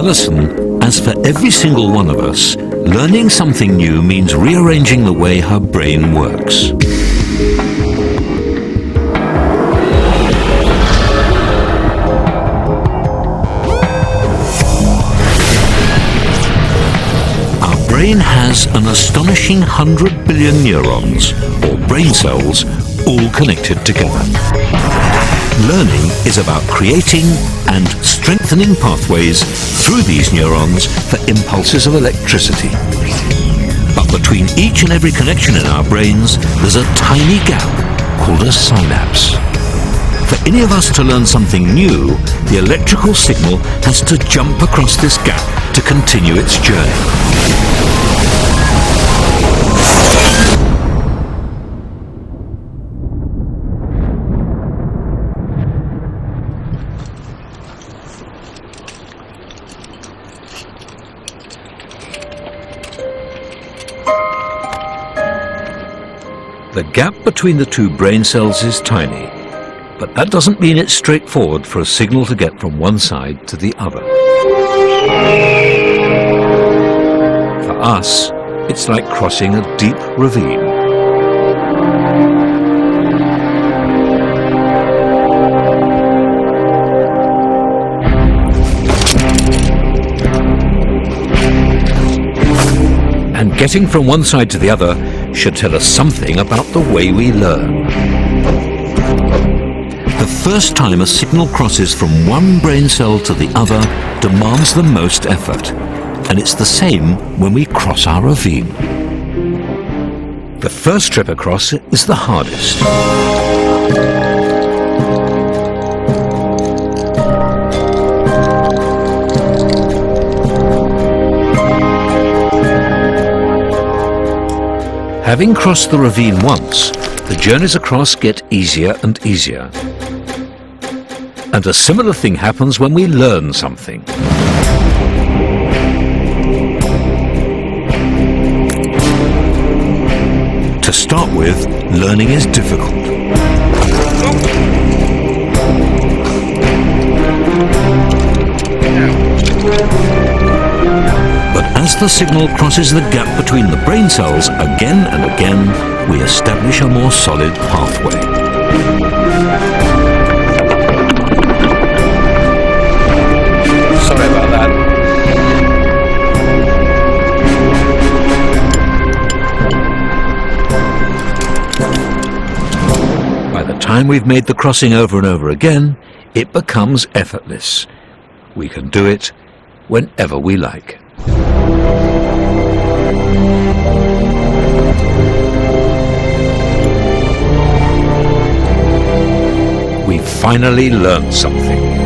Alison, as for every single one of us, learning something new means rearranging the way her brain works. Our brain has an astonishing 100 billion neurons, or brain cells, all connected together. Learning is about creating and strengthening pathways through these neurons for impulses of electricity. But between each and every connection in our brains, there's a tiny gap called a synapse. For any of us to learn something new, the electrical signal has to jump across this gap to continue its journey. The gap between the two brain cells is tiny, but that doesn't mean it's straightforward for a signal to get from one side to the other. For us, it's like crossing a deep ravine. And getting from one side to the other should tell us something about the way we learn. The first time a signal crosses from one brain cell to the other demands the most effort, and it's the same when we cross our ravine. The first trip across is the hardest. Having crossed the ravine once, the journeys across get easier and easier. And a similar thing happens when we learn something. To start with, learning is difficult. But as the signal crosses the gap between the brain cells again and again, we establish a more solid pathway. Sorry about that. By the time we've made the crossing over and over again, it becomes effortless. We can do it whenever we like. We finally learned something.